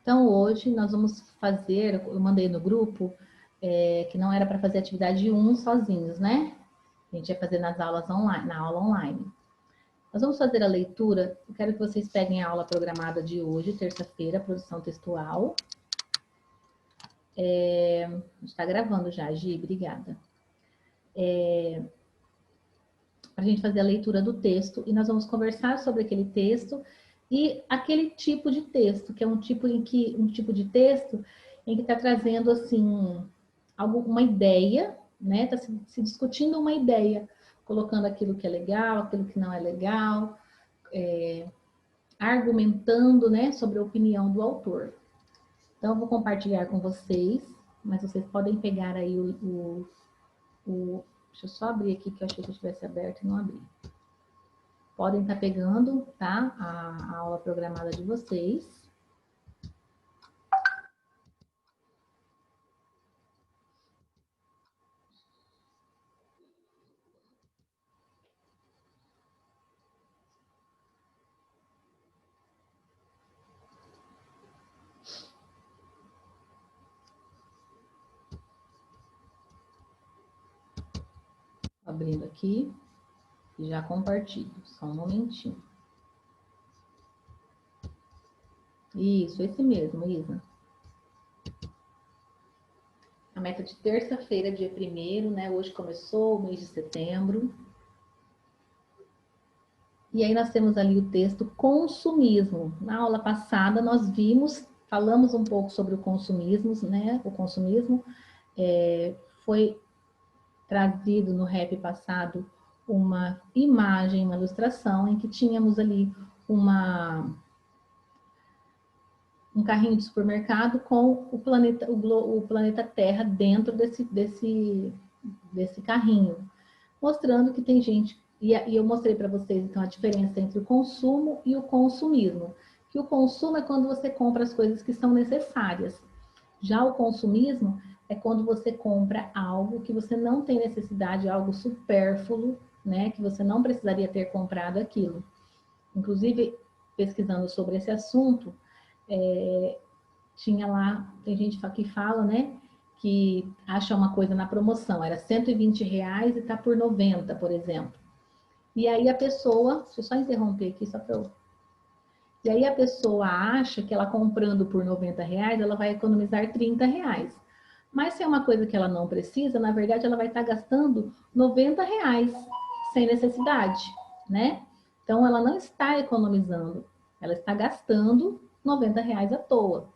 Então, hoje nós vamos fazer, eu mandei no grupo, que não era para fazer atividade 1 sozinhos, né? A gente ia fazer nas aulas online, na aula online. Nós vamos fazer a leitura, eu quero que vocês peguem a aula programada de hoje, terça-feira, produção textual. Está gravando já, Gi, obrigada. Para a gente fazer a leitura do texto e nós vamos conversar sobre aquele texto e aquele tipo de texto, que é um tipo de texto em que está trazendo assim uma ideia, né? Está se discutindo uma ideia, colocando aquilo que é legal, aquilo que não é legal, argumentando, né, sobre a opinião do autor. Então, eu vou compartilhar com vocês, mas vocês podem pegar aí deixa eu só abrir aqui, que eu achei que eu tivesse aberto e não abri. Podem estar pegando, tá? A aula programada de vocês. Abrindo aqui e já compartilho. Só um momentinho. Isso, esse mesmo, Isa. A meta de terça-feira, dia 1º, né? Hoje começou o mês de setembro. E aí nós temos ali o texto consumismo. Na aula passada nós falamos um pouco sobre o consumismo, né? O consumismo foi trazido no rap passado uma imagem, uma ilustração em que tínhamos ali um carrinho de supermercado com o planeta Terra dentro desse carrinho, mostrando que tem gente, e eu mostrei para vocês então a diferença entre o consumo e o consumismo, que o consumo é quando você compra as coisas que são necessárias, já o consumismo é quando você compra algo que você não tem necessidade, algo supérfluo, né, que você não precisaria ter comprado aquilo. Inclusive, pesquisando sobre esse assunto, tinha lá, tem gente que fala, né, que acha uma coisa na promoção, era R$ 120 e está por 90, por exemplo. E aí a pessoa, deixa eu só interromper aqui, só para eu... E aí a pessoa acha que ela comprando por R$ 90, ela vai economizar R$ 30. Mas se é uma coisa que ela não precisa, na verdade ela vai estar gastando R$ 90 sem necessidade, né? Então ela não está economizando, ela está gastando R$ 90 à toa.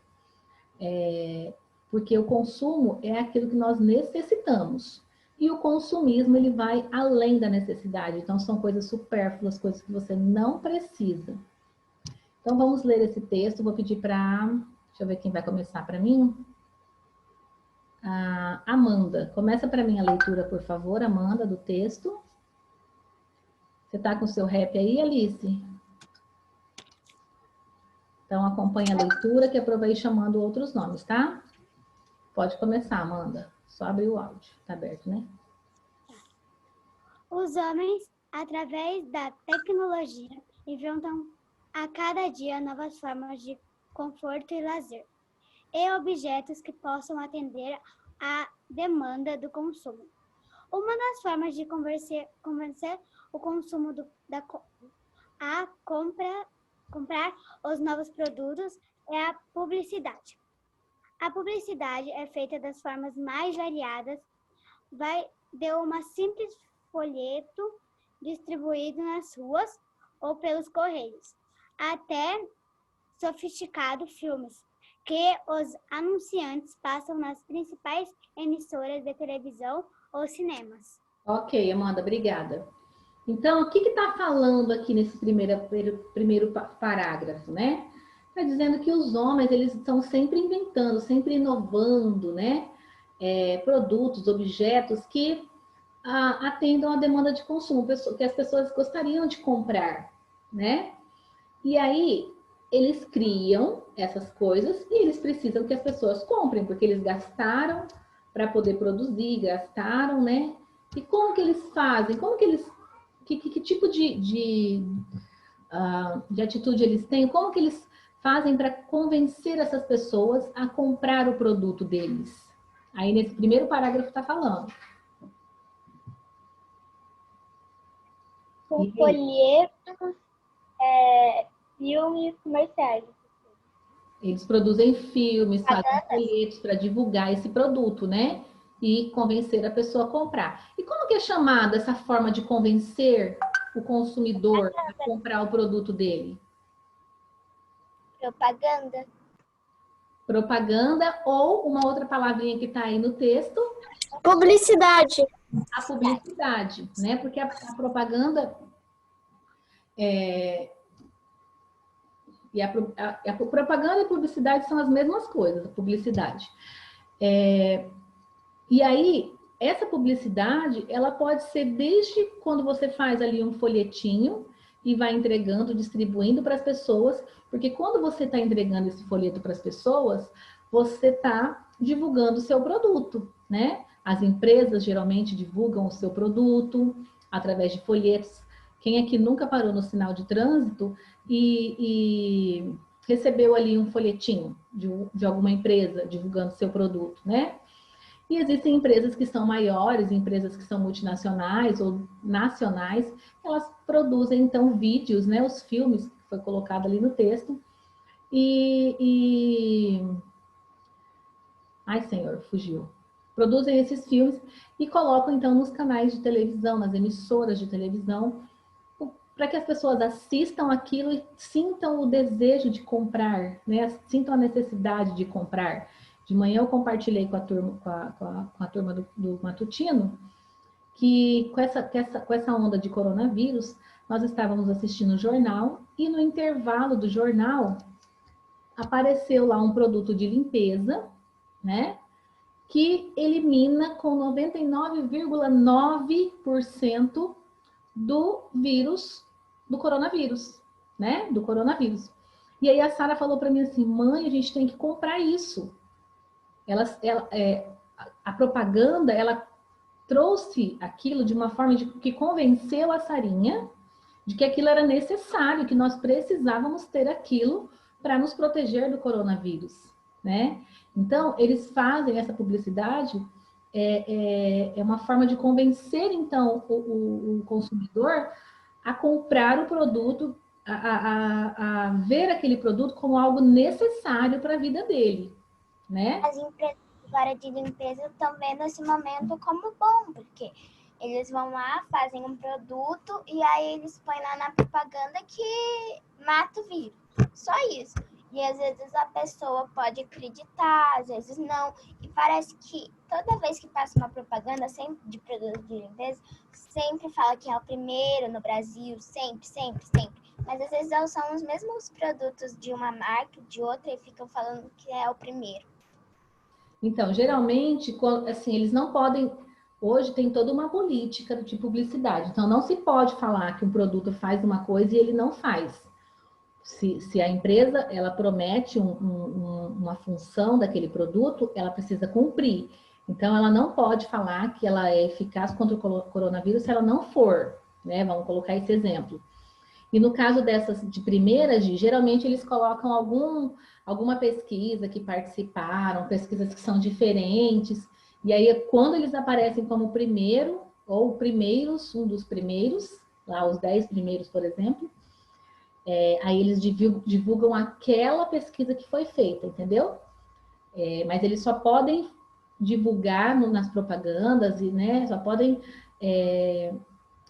Porque o consumo é aquilo que nós necessitamos. E o consumismo, ele vai além da necessidade. Então, são coisas supérfluas, coisas que você não precisa. Então, vamos ler esse texto. Vou pedir para... Deixa eu ver quem vai começar para mim. A Amanda. Começa para mim a leitura, por favor, Amanda, do texto. Você está com o seu rap aí, Alice? Então, acompanha a leitura, que é para eu ir chamando outros nomes, tá? Pode começar, Amanda. Só abrir o áudio. Tá aberto, né? Os homens, através da tecnologia, inventam a cada dia novas formas de conforto e lazer, e objetos que possam atender à demanda do consumo. Uma das formas de convencer o consumo a comprar os novos produtos é a publicidade. A publicidade é feita das formas mais variadas, de uma simples folheto distribuído nas ruas ou pelos correios, até sofisticados filmes que os anunciantes passam nas principais emissoras de televisão ou cinemas. Ok, Amanda, obrigada. Então, o que está falando aqui nesse primeiro parágrafo, né? Está dizendo que os homens, eles estão sempre inventando, sempre inovando, né? Produtos, objetos que atendam à demanda de consumo, que as pessoas gostariam de comprar, né? E aí, eles criam essas coisas e eles precisam que as pessoas comprem, porque eles gastaram para poder produzir, gastaram, né? E como que eles fazem? Como que eles... Que tipo de atitude eles têm? Como que eles fazem para convencer essas pessoas a comprar o produto deles? Aí nesse primeiro parágrafo está falando. Com folhetos, filmes, comerciais. Eles produzem filmes, fazem folhetos para divulgar esse produto, né? E convencer a pessoa a comprar. E como que é chamada essa forma de convencer o consumidor a comprar o produto dele? Propaganda. Propaganda ou uma outra palavrinha que está aí no texto? Publicidade. A publicidade, né? Porque a propaganda a propaganda e a publicidade são as mesmas coisas, a publicidade. E aí, essa publicidade, ela pode ser desde quando você faz ali um folhetinho e vai entregando, distribuindo para as pessoas, porque quando você está entregando esse folheto para as pessoas, você está divulgando o seu produto, né? As empresas geralmente divulgam o seu produto através de folhetos. Quem aqui nunca parou no sinal de trânsito e recebeu ali um folhetinho de alguma empresa divulgando seu produto, né? E existem empresas que são maiores, empresas que são multinacionais ou nacionais, elas produzem então vídeos, né, os filmes que foi colocado ali no texto. Ai, Senhor, fugiu. Produzem esses filmes e colocam então nos canais de televisão, nas emissoras de televisão, para que as pessoas assistam aquilo e sintam o desejo de comprar, né? Sintam a necessidade de comprar. De manhã eu compartilhei com a turma, com a turma do Matutino que com essa onda de coronavírus, nós estávamos assistindo o jornal e no intervalo do jornal apareceu lá um produto de limpeza, né? Que elimina com 99,9% do vírus, do coronavírus, né? Do coronavírus. E aí a Sara falou para mim assim, mãe, a gente tem que comprar isso. A propaganda, ela trouxe aquilo de uma forma que convenceu a Sarinha de que aquilo era necessário, que nós precisávamos ter aquilo para nos proteger do coronavírus, né? Então, eles fazem essa publicidade, é uma forma de convencer, então, o consumidor a comprar o produto, a ver aquele produto como algo necessário para a vida dele, né? As empresas agora de limpeza estão vendo esse momento como bom, porque eles vão lá, fazem um produto e aí eles põem lá na propaganda que mata o vírus. Só isso. E às vezes a pessoa pode acreditar, às vezes não. E parece que toda vez que passa uma propaganda sempre de produto de limpeza, sempre fala que é o primeiro no Brasil, sempre, sempre, sempre. Mas às vezes são os mesmos produtos de uma marca, de outra, e ficam falando que é o primeiro. Então, geralmente, assim, eles não podem... Hoje tem toda uma política de publicidade. Então, não se pode falar que um produto faz uma coisa e ele não faz. Se a empresa ela promete uma função daquele produto, ela precisa cumprir. Então, ela não pode falar que ela é eficaz contra o coronavírus se ela não for, né? Vamos colocar esse exemplo. E no caso dessas de primeiras, geralmente eles colocam alguma pesquisa que participaram, pesquisas que são diferentes. E aí, quando eles aparecem como primeiro, ou primeiros, um dos primeiros, lá os 10 primeiros, por exemplo, aí eles divulgam aquela pesquisa que foi feita, entendeu? Mas eles só podem divulgar nas propagandas e, né, só podem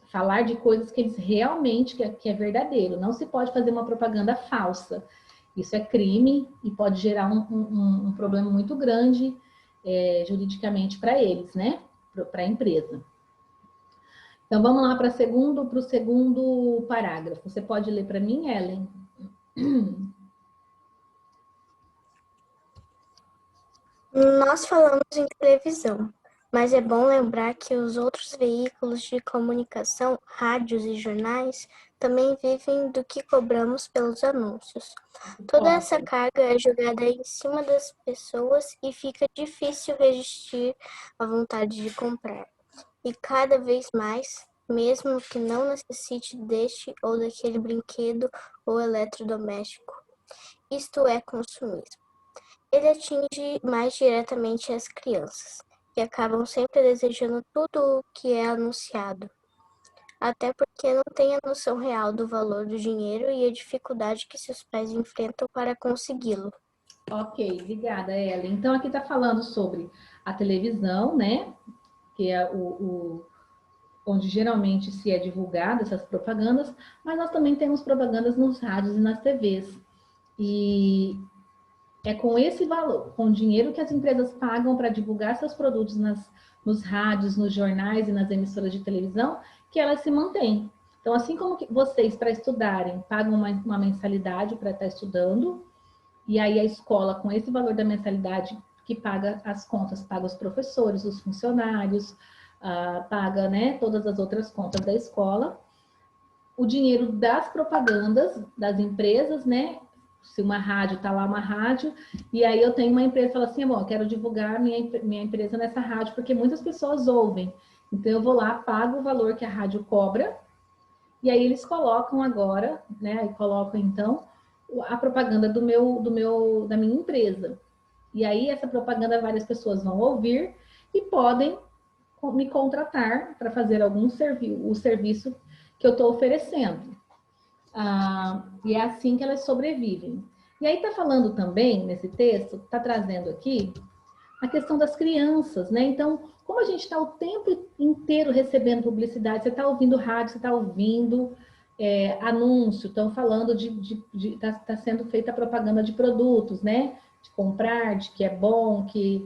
falar de coisas que eles realmente, que é verdadeiro. Não se pode fazer uma propaganda falsa. Isso é crime e pode gerar um problema muito grande juridicamente para eles, né? Para a empresa. Então, vamos lá para o segundo parágrafo. Você pode ler para mim, Ellen? Nós falamos em televisão, mas é bom lembrar que os outros veículos de comunicação, rádios e jornais, também vivem do que cobramos pelos anúncios. Toda essa carga é jogada em cima das pessoas e fica difícil resistir à vontade de comprar. E cada vez mais, mesmo que não necessite deste ou daquele brinquedo ou eletrodoméstico. isto é consumismo. Ele atinge mais diretamente as crianças, que acabam sempre desejando tudo o que é anunciado, até porque não têm a noção real do valor do dinheiro e a dificuldade que seus pais enfrentam para consegui-lo. Ok, obrigada, Ellen. Então, aqui está falando sobre a televisão, né? Que é onde geralmente se é divulgada essas propagandas, mas nós também temos propagandas nos rádios e nas TVs. E é com esse valor, com o dinheiro que as empresas pagam para divulgar seus produtos nos rádios, nos jornais e nas emissoras de televisão, que elas se mantêm. Então, assim como que vocês, para estudarem, pagam uma mensalidade para estar estudando, e aí a escola, com esse valor da mensalidade, que paga as contas, paga os professores, os funcionários, paga, né, todas as outras contas da escola, o dinheiro das propagandas das empresas, né? Se uma rádio tá lá, uma rádio, e aí eu tenho uma empresa que fala assim, bom, eu quero divulgar minha empresa nessa rádio, porque muitas pessoas ouvem. Então eu vou lá, pago o valor que a rádio cobra, e aí eles colocam agora, né? Aí colocam então a propaganda da minha empresa. E aí essa propaganda várias pessoas vão ouvir e podem me contratar para fazer o serviço que eu estou oferecendo. E é assim que elas sobrevivem. E aí está falando também, nesse texto, está trazendo aqui a questão das crianças, né? Então, como a gente está o tempo inteiro recebendo publicidade, você está ouvindo rádio, você está ouvindo anúncio, estão falando tá sendo feita propaganda de produtos, né? De comprar, de que é bom, que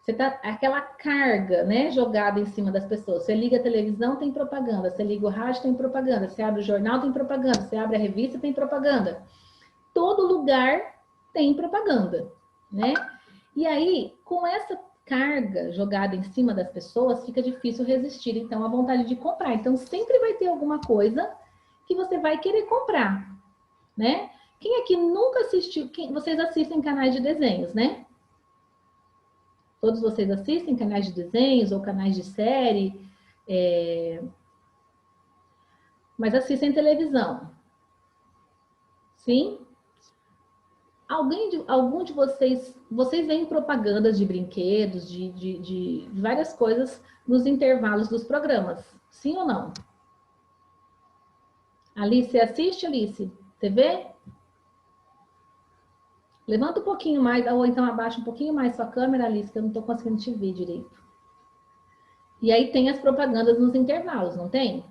você tá aquela carga, né, jogada em cima das pessoas. Você liga a televisão, tem propaganda. Você liga o rádio, tem propaganda. Você abre o jornal, tem propaganda. Você abre a revista, tem propaganda. Todo lugar tem propaganda, né? E aí, com essa carga jogada em cima das pessoas, fica difícil resistir, então, à vontade de comprar. Então, sempre vai ter alguma coisa que você vai querer comprar, né? Quem aqui nunca assistiu? Vocês assistem canais de desenhos, né? Todos vocês assistem canais de desenhos ou canais de série, mas assistem televisão. Sim? Algum de vocês veem propagandas de brinquedos, de várias coisas nos intervalos dos programas. Sim ou não? Alice, assiste, Alice? TV? Levanta um pouquinho mais, ou então abaixa um pouquinho mais sua câmera, Alice, que eu não estou conseguindo te ver direito. E aí tem as propagandas nos intervalos, não tem?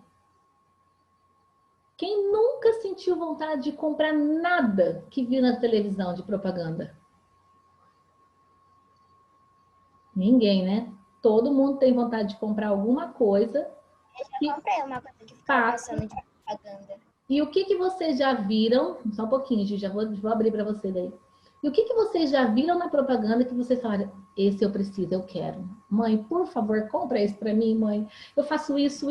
Quem nunca sentiu vontade de comprar nada que viu na televisão de propaganda? Ninguém, né? Todo mundo tem vontade de comprar alguma coisa. Eu já comprei uma coisa que ficava passando de propaganda. E o que vocês já viram? Só um pouquinho, gente, já vou abrir para você daí. E o que vocês já viram na propaganda que vocês falaram, esse eu preciso, eu quero. Mãe, por favor, compra isso para mim, mãe. Eu faço isso.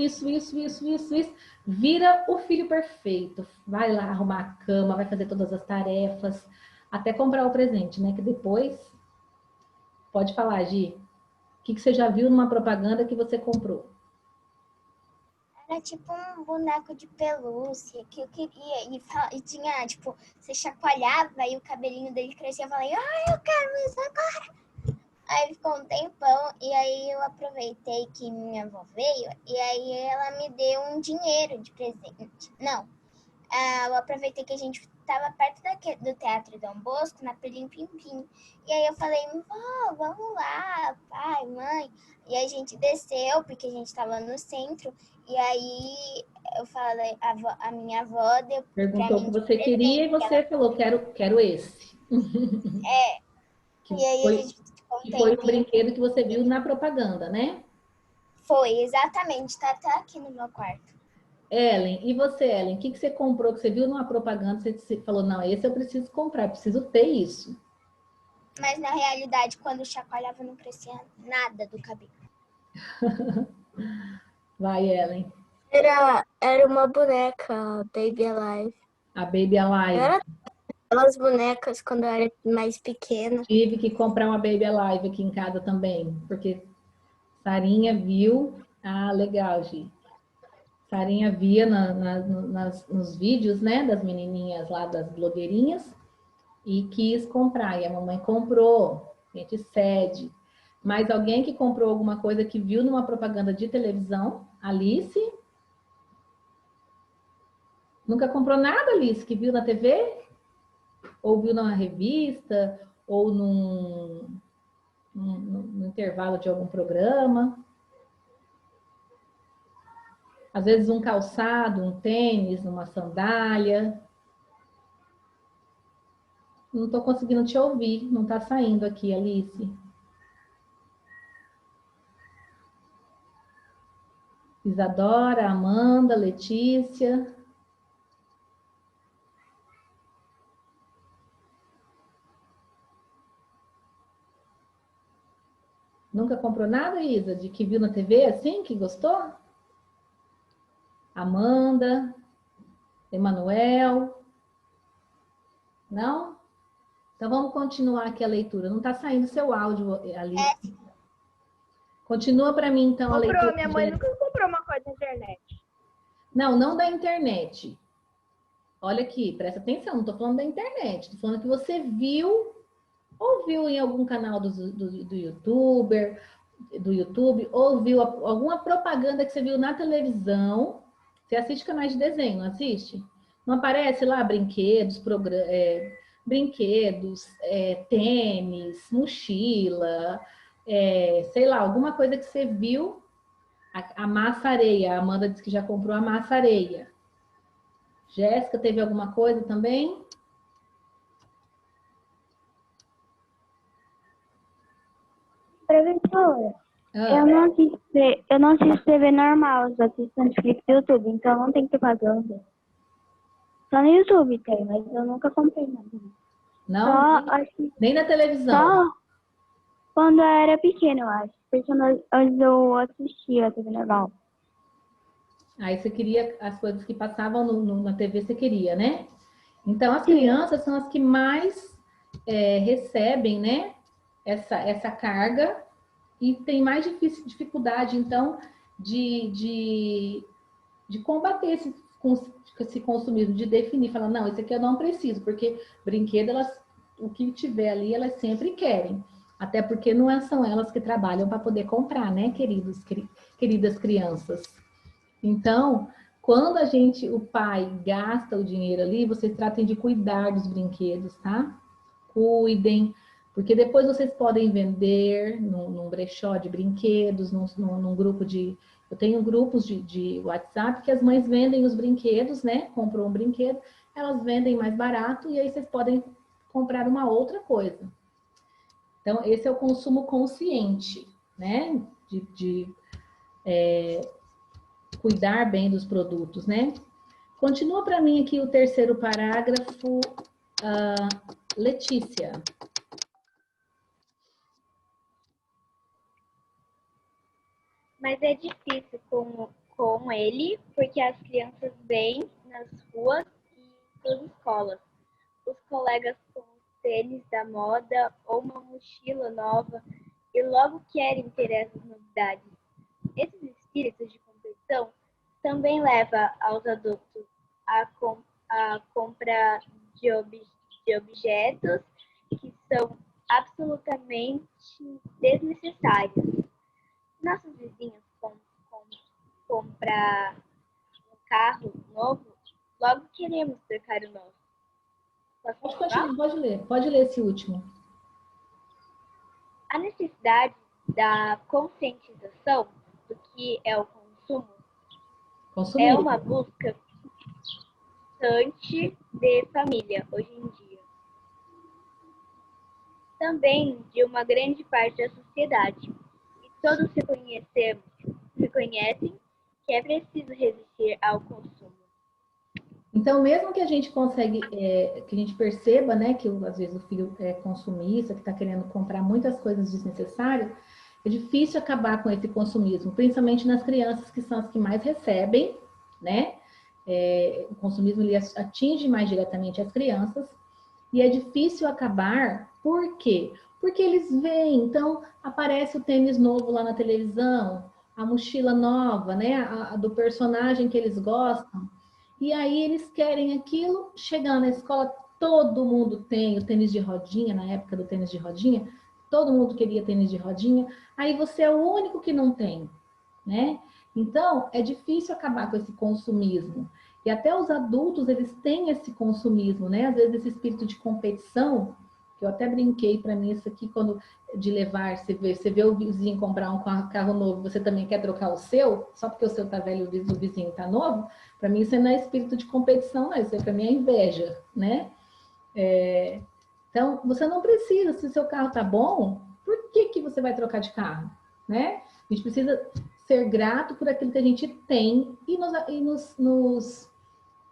Vira o filho perfeito. Vai lá arrumar a cama, vai fazer todas as tarefas, até comprar o presente, né? Que depois... Pode falar, Gi. O que você já viu numa propaganda que você comprou? Era tipo um boneco de pelúcia que eu queria. E tinha, tipo, você chacoalhava e o cabelinho dele crescia. Eu falei, eu quero isso agora. Aí ficou um tempão e aí eu aproveitei que minha avó veio e aí ela me deu um dinheiro de presente. Não, eu aproveitei que a gente estava perto do Teatro Dom Bosco, na Pelim Pim Pim. E aí eu falei, vó, vamos lá, pai, mãe. E a gente desceu, porque a gente estava no centro. E aí eu falei, a minha avó deu Perguntou o que você queria e você falou, quero esse. E aí a gente ficou que foi o brinquedo que você viu na propaganda, né? Foi, exatamente. Tá até aqui no meu quarto. Ellen, e você, Ellen? O que você comprou, que você viu numa propaganda, você falou, não, esse eu preciso comprar, preciso ter isso. Mas na realidade, quando eu chacoalhava, não crescia nada do cabelo. Vai, Ellen. Era uma boneca, Baby Alive. A Baby Alive. Era aquelas bonecas quando eu era mais pequena. Tive que comprar uma Baby Alive aqui em casa também, porque Sarinha viu. Ah, legal, Gi. Sarinha via nos vídeos, né, das menininhas lá, das blogueirinhas, e quis comprar, e a mamãe comprou, a gente cede. Mas alguém que comprou alguma coisa que viu numa propaganda de televisão, Alice? Nunca comprou nada, Alice, que viu na TV? Ou viu numa revista? Ou num intervalo de algum programa? Às vezes um calçado, um tênis, uma sandália. Não estou conseguindo te ouvir, não está saindo aqui, Alice. Isadora, Amanda, Letícia. Nunca comprou nada, Isa, de que viu na TV assim, que gostou? Amanda, Emanuel. Não? Então vamos continuar aqui a leitura. Não está saindo seu áudio, Alice. Continua para mim, então, a leitura. Minha mãe nunca comprou uma coisa na internet. Não, não da internet. Olha aqui, presta atenção, não estou falando da internet. Estou falando que você viu, ou viu em algum canal do YouTube, ou viu alguma propaganda que você viu na televisão. Você assiste canais de desenho, não assiste? Não aparece lá brinquedos, tênis, mochila, sei lá, alguma coisa que você viu. A massa-areia, a Amanda disse que já comprou a massa-areia. Jéssica, teve alguma coisa também? Professora, eu não assisto TV normal, eu só assisto Netflix e YouTube, então não tem propaganda. Só no YouTube tem, mas eu nunca comprei nada. Não? Nem na televisão? Só quando eu era pequena, eu acho. Porque antes eu assistia a TV normal. Aí você queria as coisas que passavam na TV, você queria, né? Então, as crianças são as que mais recebem, né? Essa carga e tem mais dificuldade, então, de combater esse consumismo, de definir, falar, não, esse aqui eu não preciso, porque brinquedo, o que tiver ali, elas sempre querem. Até porque não são elas que trabalham para poder comprar, né, queridas crianças. Então, quando o pai gasta o dinheiro ali, vocês tratem de cuidar dos brinquedos, tá? Cuidem, porque depois vocês podem vender num brechó de brinquedos, num grupo de... Eu tenho grupos de WhatsApp que as mães vendem os brinquedos, né? Compram um brinquedo, elas vendem mais barato e aí vocês podem comprar uma outra coisa. Então, esse é o consumo consciente, né? De cuidar bem dos produtos, né? Continua para mim aqui o terceiro parágrafo, Letícia. Mas é difícil com ele, porque as crianças vêm nas ruas e nas escolas. Os colegas com os tênis da moda ou uma mochila nova e logo querem ter essas novidades. Esses espíritos de competição também levam aos adultos a compra de objetos que são absolutamente desnecessários. Nossos vizinhos comprar um carro novo, logo queremos trocar o nosso. Pode continuar, pode ler esse último. A necessidade da conscientização do que é o consumo é uma busca constante de família hoje em dia. Também de uma grande parte da sociedade. E todos reconhecem que é preciso resistir ao consumo. Então, mesmo que a gente que a gente perceba, né, que às vezes o filho é consumista, que está querendo comprar muitas coisas desnecessárias, é difícil acabar com esse consumismo, principalmente nas crianças, que são as que mais recebem, né? O consumismo ele atinge mais diretamente as crianças, e é difícil acabar, por quê? Porque eles veem, então aparece o tênis novo lá na televisão, a mochila nova, né, a do personagem que eles gostam, e aí eles querem aquilo, chegando na escola, todo mundo tem o tênis de rodinha, na época do tênis de rodinha, todo mundo queria tênis de rodinha, aí você é o único que não tem, né? Então, é difícil acabar com esse consumismo. E até os adultos, eles têm esse consumismo, né? Às vezes esse espírito de competição, que eu até brinquei para mim isso aqui, quando de levar, você vê o vizinho comprar um carro novo, você também quer trocar o seu, só porque o seu tá velho e o vizinho tá novo, para mim isso não é espírito de competição, não, isso aí para mim é inveja, né? Então, você não precisa, se o seu carro tá bom, por que você vai trocar de carro, né? A gente precisa ser grato por aquilo que a gente tem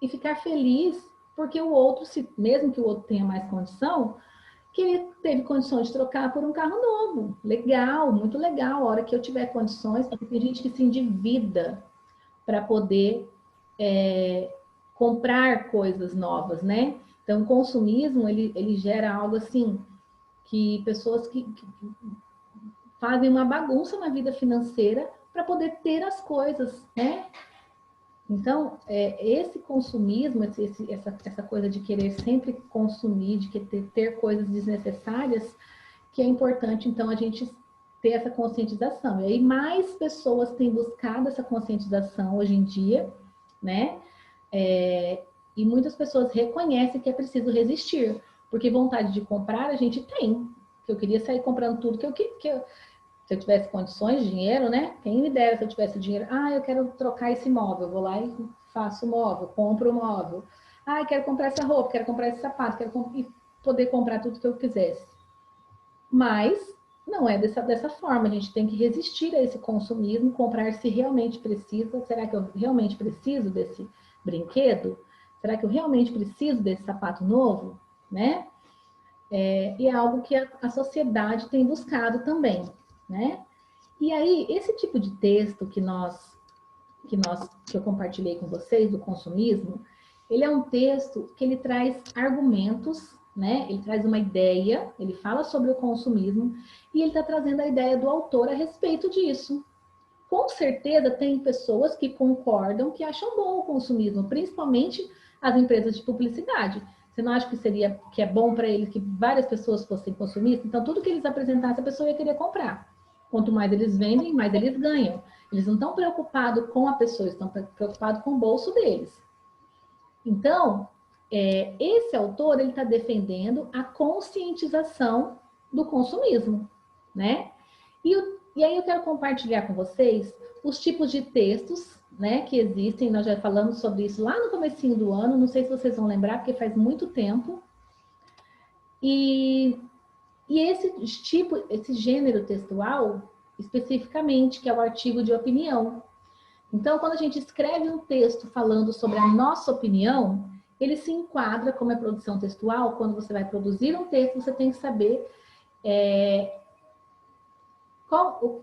e ficar feliz porque o outro, mesmo que o outro tenha mais condição, que ele teve condições de trocar por um carro novo. Legal, muito legal. A hora que eu tiver condições, porque tem gente que se endivida para poder comprar coisas novas, né? Então, o consumismo, ele gera algo assim, que pessoas que fazem uma bagunça na vida financeira para poder ter as coisas, né? Então, esse consumismo, essa coisa de querer sempre consumir, de ter coisas desnecessárias, que é importante, então, a gente ter essa conscientização. E aí, mais pessoas têm buscado essa conscientização hoje em dia, né? E muitas pessoas reconhecem que é preciso resistir, porque vontade de comprar a gente tem. Eu queria sair comprando tudo se eu tivesse condições, dinheiro, né? Quem me dera se eu tivesse dinheiro. Eu quero trocar esse móvel. Eu vou lá e faço o móvel, compro o móvel. Eu quero comprar essa roupa, quero comprar esse sapato, e poder comprar tudo que eu quisesse. Mas não é dessa forma. A gente tem que resistir a esse consumismo, comprar se realmente precisa. Será que eu realmente preciso desse brinquedo? Será que eu realmente preciso desse sapato novo? Né? E é algo que a sociedade tem buscado também. Né? E aí, esse tipo de texto que eu compartilhei com vocês, do consumismo, ele é um texto que ele traz argumentos, né? Ele traz uma ideia, ele fala sobre o consumismo, e ele está trazendo a ideia do autor a respeito disso. Com certeza tem pessoas que concordam, que acham bom o consumismo, principalmente as empresas de publicidade. Você não acha que é bom para eles que várias pessoas fossem consumistas? Então, tudo que eles apresentassem, a pessoa ia querer comprar. Quanto mais eles vendem, mais eles ganham. Eles não estão preocupados com a pessoa, estão preocupados com o bolso deles. Então, esse autor, ele está defendendo a conscientização do consumismo, né? E aí eu quero compartilhar com vocês os tipos de textos, né, que existem. Nós já falamos sobre isso lá no comecinho do ano, não sei se vocês vão lembrar, porque faz muito tempo. E esse gênero textual, especificamente, que é o artigo de opinião. Então, quando a gente escreve um texto falando sobre a nossa opinião, ele se enquadra como é produção textual. Quando você vai produzir um texto, você tem que saber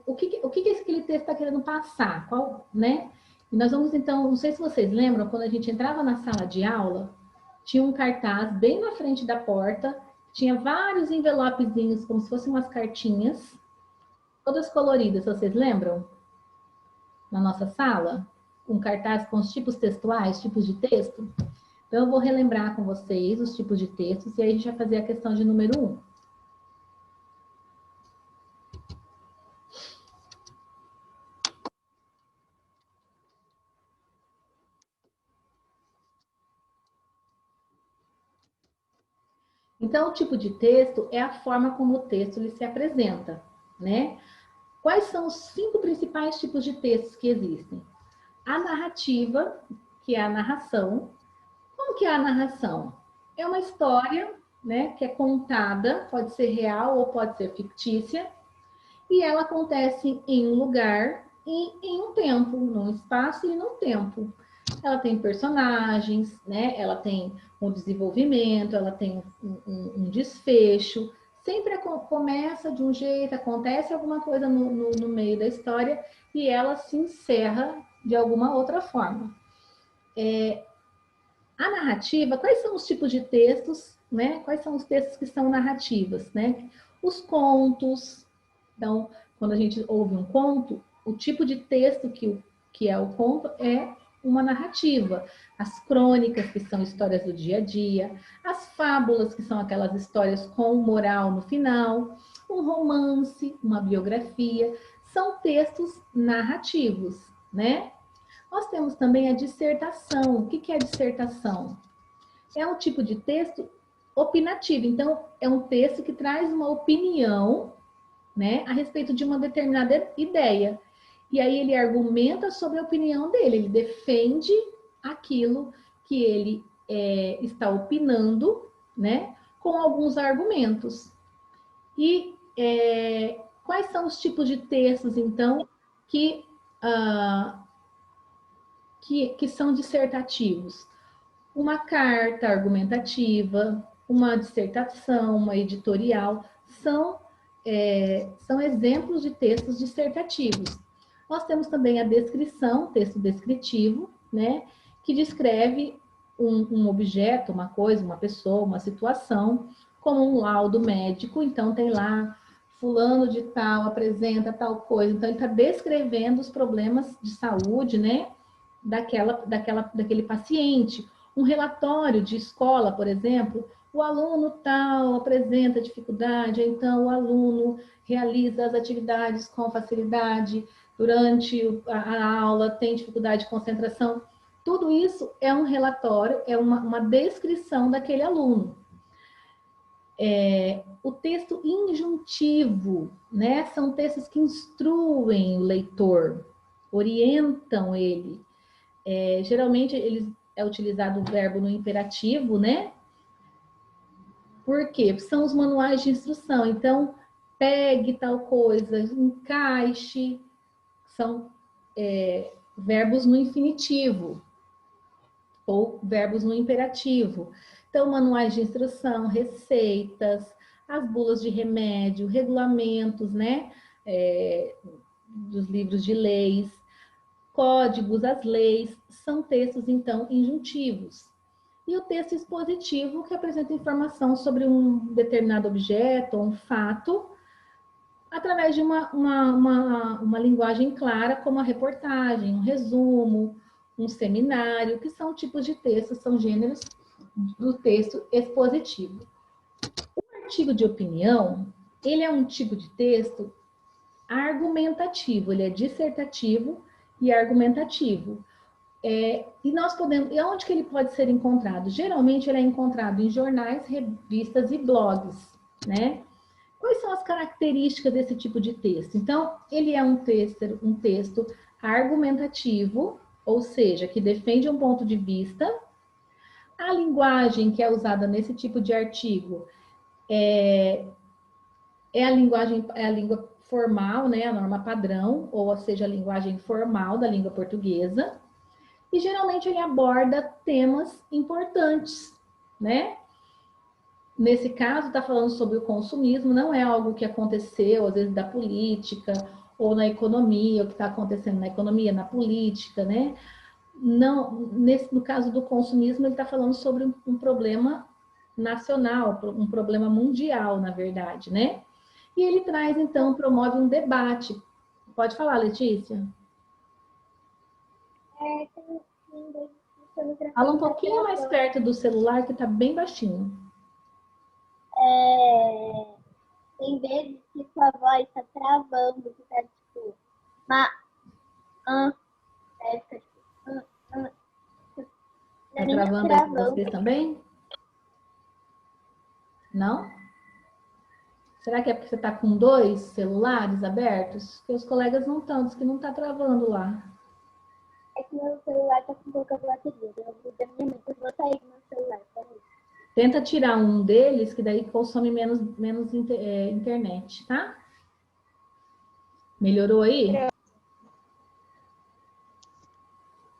o que aquele texto está querendo passar, né? E nós vamos, então, não sei se vocês lembram, quando a gente entrava na sala de aula, tinha um cartaz bem na frente da porta, tinha vários envelopezinhos, como se fossem umas cartinhas, todas coloridas, vocês lembram? Na nossa sala, um cartaz com os tipos textuais, tipos de texto. Então, eu vou relembrar com vocês os tipos de textos, e aí a gente vai fazer a questão de número 1. Então, o tipo de texto é a forma como o texto ele se apresenta, né? Quais são os 5 principais tipos de textos que existem? A narrativa, que é a narração. Como que é a narração? É uma história, né, que é contada, pode ser real ou pode ser fictícia, e ela acontece em um lugar e em um tempo, num espaço e num tempo. Ela tem personagens, né? Ela tem um desenvolvimento, ela tem um desfecho. Sempre começa de um jeito, acontece alguma coisa no meio da história e ela se encerra de alguma outra forma. A narrativa, quais são os tipos de textos, né? Quais são os textos que são narrativas, né? Os contos. Então, quando a gente ouve um conto, o tipo de texto que é o conto é uma narrativa. As crônicas, que são histórias do dia a dia, as fábulas, que são aquelas histórias com moral no final, um romance, uma biografia, são textos narrativos, né? Nós temos também a dissertação. O que é a dissertação? É um tipo de texto opinativo. Então, é um texto que traz uma opinião, né, a respeito de uma determinada ideia. E aí ele argumenta sobre a opinião dele, ele defende aquilo que ele está opinando, né, com alguns argumentos. E quais são os tipos de textos, então, que são dissertativos? Uma carta argumentativa, uma dissertação, uma editorial, são exemplos de textos dissertativos. Nós temos também a descrição, texto descritivo, né, que descreve um objeto, uma coisa, uma pessoa, uma situação, como um laudo médico. Então, tem lá, fulano de tal apresenta tal coisa. Então, ele está descrevendo os problemas de saúde, né, daquele paciente. Um relatório de escola, por exemplo, o aluno tal apresenta dificuldade, então o aluno realiza as atividades com facilidade, durante a aula tem dificuldade de concentração. Tudo isso é um relatório, é uma descrição daquele aluno. O texto injuntivo, né? São textos que instruem o leitor, orientam ele. Geralmente é utilizado o verbo no imperativo, né? Por quê? Porque são os manuais de instrução. Então, pegue tal coisa, encaixe, são verbos no infinitivo ou verbos no imperativo. Então, manuais de instrução, receitas, as bulas de remédio, regulamentos, né? Dos livros de leis, códigos, as leis, são textos, então, injuntivos. E o texto expositivo, que apresenta informação sobre um determinado objeto ou um fato, através de uma linguagem clara, como a reportagem, um resumo, um seminário, que são tipos de textos, são gêneros do texto expositivo. O artigo de opinião, ele é um tipo de texto argumentativo, ele é dissertativo e argumentativo. E nós podemos, e onde que ele pode ser encontrado? Geralmente ele é encontrado em jornais, revistas e blogs, né? Quais são as características desse tipo de texto? Então, ele é um texto argumentativo, ou seja, que defende um ponto de vista. A linguagem que é usada nesse tipo de artigo é a língua formal, né? A norma padrão, ou seja, a linguagem formal da língua portuguesa. E geralmente ele aborda temas importantes, né? Nesse caso, está falando sobre o consumismo, não é algo que aconteceu, às vezes, da política, ou na economia, o que está acontecendo na economia, na política, né? Não, no caso do consumismo, ele está falando sobre um problema nacional, um problema mundial, na verdade, né? E ele traz, então, promove um debate. Pode falar, Letícia? Fala um pouquinho mais perto do celular, que está bem baixinho. Tem vezes que sua voz está travando, que tá tipo... Tá travando aí com vocês também? Não? Será que é porque você está com 2 celulares abertos? Porque os colegas não estão, diz que não está travando lá. É que meu celular tá com pouca bateria. Eu vou sair do meu celular, peraí. Tenta tirar um deles, que daí consome menos internet, tá? Melhorou aí?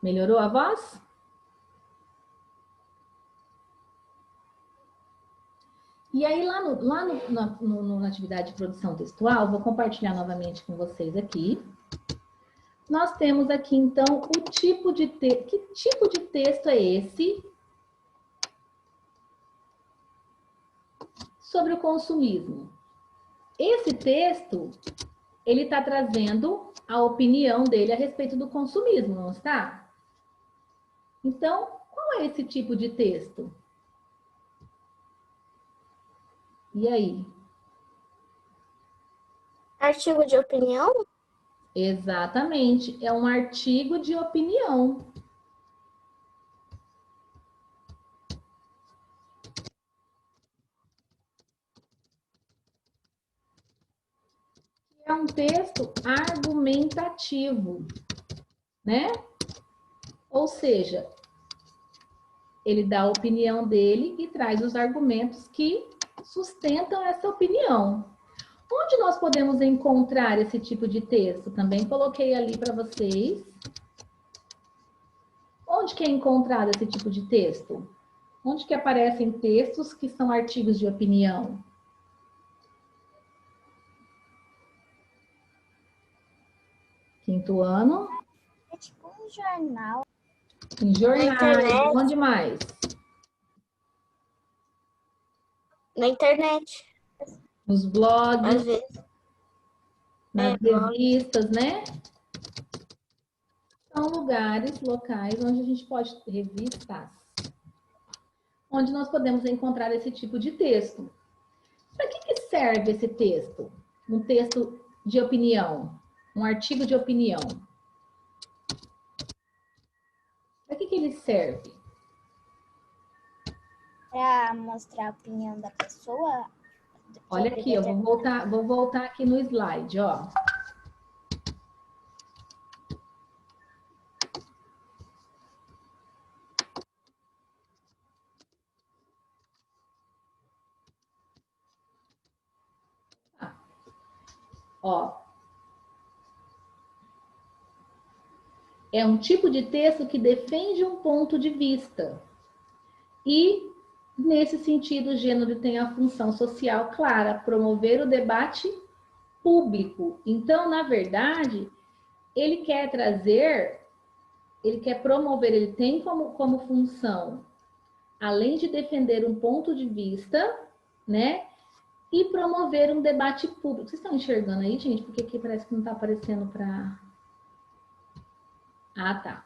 Melhorou a voz? E aí, na atividade de produção textual, vou compartilhar novamente com vocês aqui. Nós temos aqui, então, o tipo de texto. Que tipo de texto é esse? Sobre o consumismo. Esse texto, ele está trazendo a opinião dele a respeito do consumismo, não está? Então, qual é esse tipo de texto? E aí? Artigo de opinião? Exatamente, é um artigo de opinião. É um texto argumentativo, né? Ou seja, ele dá a opinião dele e traz os argumentos que sustentam essa opinião. Onde nós podemos encontrar esse tipo de texto? Também coloquei ali para vocês. Onde que é encontrado esse tipo de texto? Onde que aparecem textos que são artigos de opinião? Quinto ano. É tipo um jornal. Em jornais. Na internet. Onde mais? Na internet, Nos às blogs, vezes. nas blog. revistas, né? São lugares, locais onde a gente pode revistas, onde nós podemos encontrar esse tipo de texto. Para que serve esse texto? Um texto de opinião, um artigo de opinião. Para que ele serve? Para mostrar a opinião da pessoa. Olha aqui, eu vou voltar aqui no slide, ó. Ó. É um tipo de texto que defende um ponto de vista. E, nesse sentido, o gênero tem a função social clara, promover o debate público. Então, na verdade, ele quer trazer, ele quer promover, ele tem como função, além de defender um ponto de vista, né? E promover um debate público. Vocês estão enxergando aí, gente? Porque aqui parece que não está aparecendo para... Ah, tá.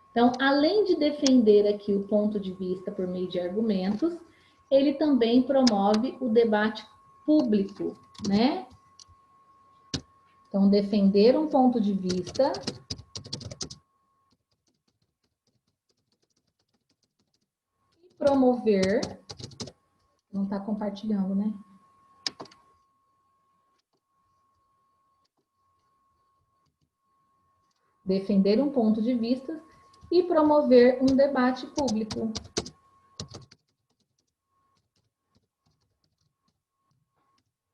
Então, além de defender aqui o ponto de vista por meio de argumentos, ele também promove o debate público, né? Então, defender um ponto de vista e promover... Não está compartilhando, né? Defender um ponto de vista e promover um debate público.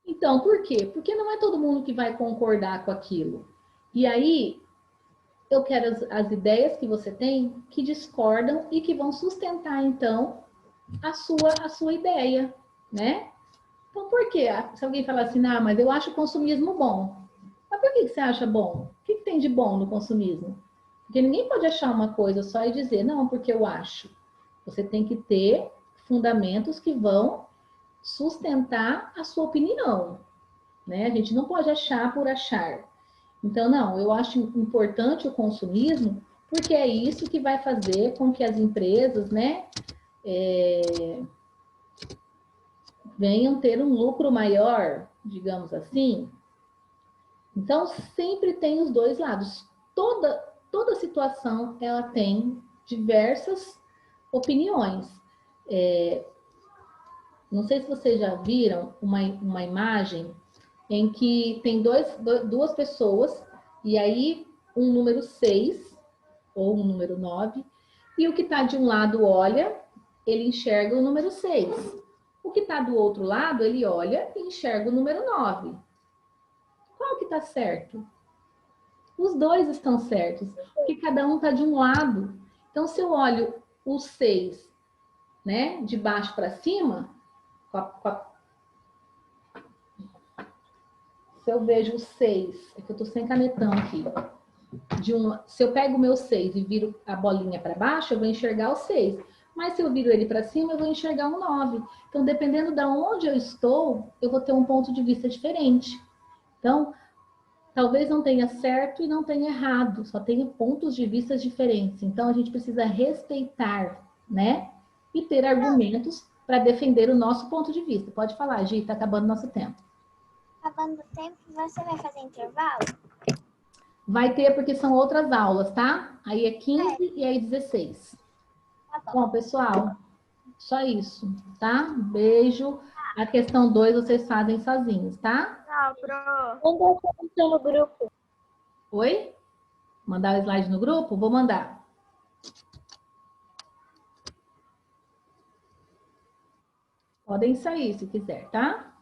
Então, por quê? Porque não é todo mundo que vai concordar com aquilo. E aí, eu quero as ideias que você tem que discordam e que vão sustentar, então, a sua ideia, né? Então, por quê? Se alguém falar assim, ah, mas eu acho o consumismo bom. Mas por que você acha bom? O que tem de bom no consumismo? Porque ninguém pode achar uma coisa só e dizer, não, porque eu acho. Você tem que ter fundamentos que vão sustentar a sua opinião, né? A gente não pode achar por achar. Então, não, eu acho importante o consumismo porque é isso que vai fazer com que as empresas, né, venham ter um lucro maior, digamos assim. Então, sempre tem os dois lados. Toda situação, ela tem diversas opiniões. Não sei se vocês já viram uma imagem em que tem duas pessoas, e aí um número 6 ou um número 9, e o que está de um lado olha, ele enxerga o número 6. O que está do outro lado, ele olha e enxerga o número 9. Qual que está certo? Os dois estão certos, porque cada um está de um lado. Então, se eu olho o 6, né, de baixo para cima, se eu vejo o 6, é que eu estou sem canetão aqui. Se eu pego o meu 6 e viro a bolinha para baixo, eu vou enxergar o 6. Mas se eu viro ele para cima, eu vou enxergar um 9. Então, dependendo de onde eu estou, eu vou ter um ponto de vista diferente. Então, talvez não tenha certo e não tenha errado, só tenha pontos de vista diferentes. Então, a gente precisa respeitar, né? E ter argumentos para defender o nosso ponto de vista. Pode falar, Gi, está acabando nosso tempo. Acabando o tempo, você vai fazer intervalo? Vai ter, porque são outras aulas, tá? Aí é 15 e aí 16. Tá bom. Bom, pessoal, só isso, tá? Beijo. A questão 2 vocês fazem sozinhos, tá? Tchau, Pro. Manda a solução no grupo. Oi? Mandar o slide no grupo? Vou mandar. Podem sair se quiser, tá?